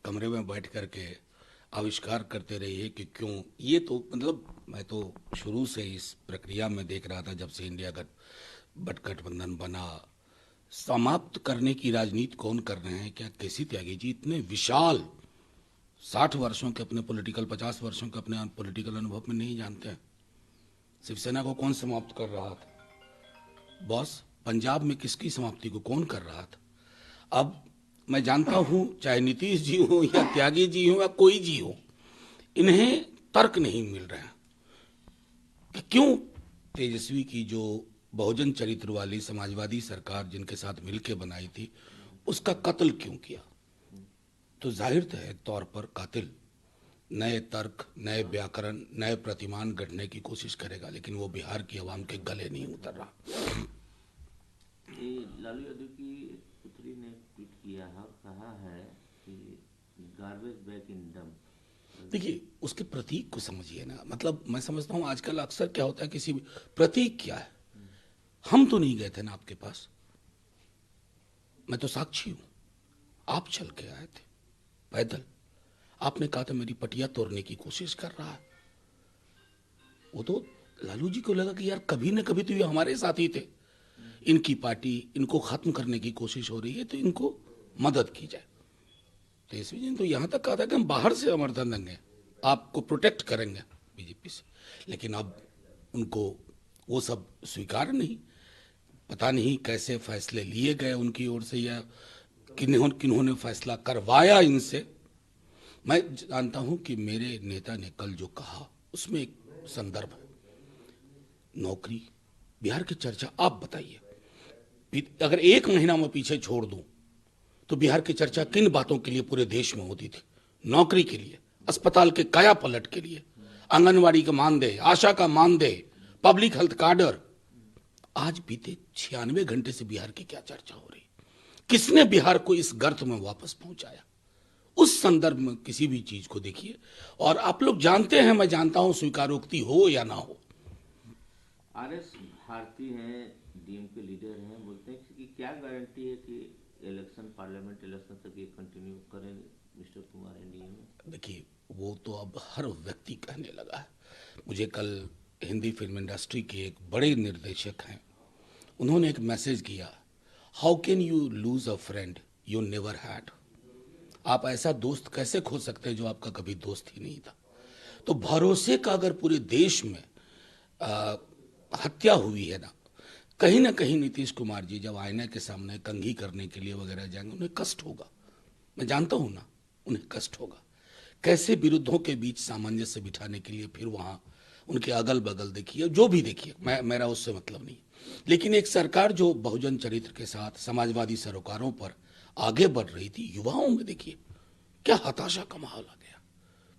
कमरे में बैठ करके आविष्कार करते रहिए कि क्यों ये तो मतलब मैं तो शुरू से इस प्रक्रिया में देख रहा था जब से इंडिया गठबंधन बना। समाप्त करने की राजनीति कौन कर रहे हैं? क्या केसी त्यागी जी इतने विशाल 60 वर्षों के अपने पॉलिटिकल 50 वर्षों के अपने पॉलिटिकल अनुभव में नहीं जानते हैं? शिवसेना को कौन समाप्त कर रहा था? बॉस, पंजाब में किसकी समाप्ति को कौन कर रहा था? अब मैं जानता हूं, चाहे नीतीश जी हो या त्यागी जी हो या कोई जी हो, इन्हें तर्क नहीं मिल रहे हैं कि क्यों तेजस्वी की जो बहुजन चरित्र वाली समाजवादी सरकार जिनके साथ मिलकर बनाई थी, उसका कत्ल क्यों किया? तो जाहिर है तौर पर कातिल नए तर्क, नए व्याकरण, नए प्रतिमान गढ़ने की कोशिश करेगा, लेकिन वो बिहार की आवाम के गले नहीं उतर रहा। ये लालू यादव की पुत्री ने ट्वीट किया है, कहा है कि गार्बेज बैग इन डंप। देखिए, उसके प्रतीक को समझिए ना। मतलब मैं समझता हूँ आजकल अक्सर क्या होता है, किसी प्रतीक क्या है? हम तो नहीं गए थे ना आपके पास, मैं तो साक्षी हूं। आप चल के आए थे पैदल, आपने कहा था मेरी पटिया तोड़ने की कोशिश कर रहा है। वो तो लालू जी को लगा कि यार कभी न कभी तो ये हमारे साथ ही थे, इनकी पार्टी, इनको खत्म करने की कोशिश हो रही है तो इनको मदद की जाए। तेजस्वी जी ने तो यहां तक कहा था कि हम बाहर से समर्थन देंगे, आपको प्रोटेक्ट करेंगे बीजेपी से। लेकिन अब उनको वो सब स्वीकार नहीं। पता नहीं कैसे फैसले लिए गए उनकी ओर से, या किन्होंने फैसला करवाया इनसे। मैं जानता हूं कि मेरे नेता ने कल जो कहा उसमें एक संदर्भ है, नौकरी, बिहार की चर्चा। आप बताइए, अगर एक महीना में पीछे छोड़ दूं तो बिहार की चर्चा किन बातों के लिए पूरे देश में होती थी? नौकरी के लिए, अस्पताल के काया पलट के लिए, आंगनवाड़ी का मानदेय, आशा का मानदेय, पब्लिक हेल्थ कार्डर। आज बीते 96 घंटे से बिहार की क्या चर्चा हो रही? किसने बिहार को इस गर्त में वापस पहुंचाया? उस संदर्भ में किसी भी चीज को देखिए। और आप लोग जानते हैं, मैं जानता हूं, स्वीकारोक्ति हो या ना हो, आरएस भारती हैं, डीएमके लीडर हैं, बोलते हैं कि क्या गारंटी है कि इलेक्शन, पार्लियामेंट इलेक्शन तक ये कंटिन्यू करें मिस्टर कुमार एनडीए में? देखिए वो तो अब हर व्यक्ति कहने लगा है। मुझे कल हिंदी फिल्म इंडस्ट्री के एक बड़े निर्देशक हैं, उन्होंने एक मैसेज किया, how can you lose a friend you never had? आप ऐसा दोस्त कैसे खो सकते हैं जो आपका कभी दोस्त ही नहीं था? तो भरोसे का अगर पूरे देश में आ, हत्या हुई है ना कहीं नीतीश कुमार जी जब आईने के सामने कंघी करने के लिए वगैरह जाएंगे, उन्हें कष्ट होगा। मैं जानता हूं ना, उन्हें कष्ट होगा। कैसे विरुद्धों के बीच सामंजस्य बिठाने के लिए फिर वहां उनके अगल बगल देखिए, जो भी देखिए, मेरा उससे मतलब नहीं। लेकिन एक सरकार जो बहुजन चरित्र के साथ समाजवादी सरोकारों पर आगे बढ़ रही थी, युवाओं में देखिए क्या हताशा का माहौल आ गया।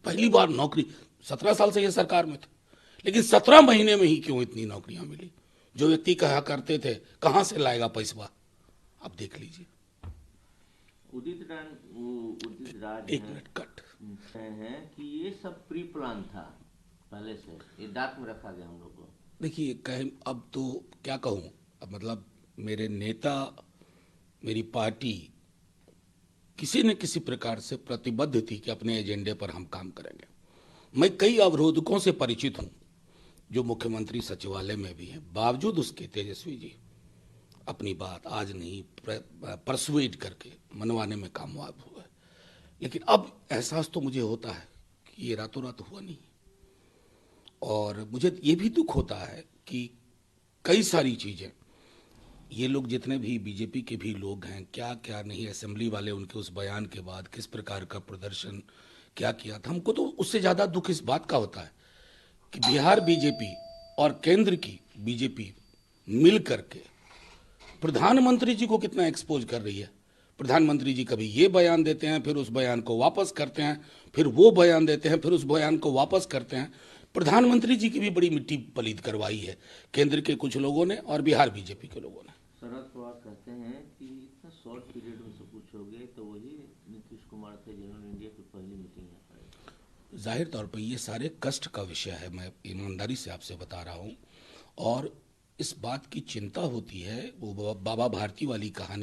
पहली बार नौकरी, 17 साल से ये सरकार में थे, लेकिन 17 महीने में ही क्यों इतनी नौकरियां मिली? जो व्यक्ति कहा करते थे कहां से लाएगा पैसा, अब देख लीजिए। उदित राज एक हैं, मिनट कट। हैं कि ये सब प्री प्लान था, पहले से ये डाक में रखा गया हम लोग को। देखिए कहें, अब तो क्या कहूं, अब मतलब मेरे नेता, मेरी पार्टी किसी न किसी प्रकार से प्रतिबद्ध थी कि अपने एजेंडे पर हम काम करेंगे। मैं कई अवरोधकों से परिचित हूं जो मुख्यमंत्री सचिवालय में भी हैं, बावजूद उसके तेजस्वी जी अपनी बात आज नहीं परसुएट करके मनवाने में कामयाब हुआ है। लेकिन अब एहसास तो मुझे होता है कि ये रातों रात हुआ नहीं। और मुझे ये भी दुख होता है कि कई सारी चीजें, ये लोग जितने भी बीजेपी के भी लोग हैं, क्या क्या नहीं, असेंबली वाले उनके उस बयान के बाद किस प्रकार का प्रदर्शन क्या किया था, हमको तो उससे ज्यादा दुख इस बात का होता है कि बिहार बीजेपी और केंद्र की बीजेपी मिल करके प्रधानमंत्री जी को कितना एक्सपोज कर रही है। प्रधानमंत्री जी कभी ये बयान देते हैं, फिर उस बयान को वापस करते हैं, फिर वो बयान देते हैं, फिर उस बयान को वापस करते हैं। प्रधानमंत्री जी की भी बड़ी मिट्टी पलीद करवाई है केंद्र के कुछ लोगों ने और बिहार बीजेपी के लोगों ने। शरद पवार कहते हैं कि इतना शॉर्ट पीरियड में सब कुछ हो गया, तो वही नीतीश कुमार थे जिन्होंने इंडिया की पहली मीटिंग यहाँ कराई। जाहिर तौर पर ये सारे कष्ट का विषय है, मैं ईमानदारी से आपसे बता रहा हूँ। और इस बात की चिंता होती है, वो बाबा भारती वाली कहानी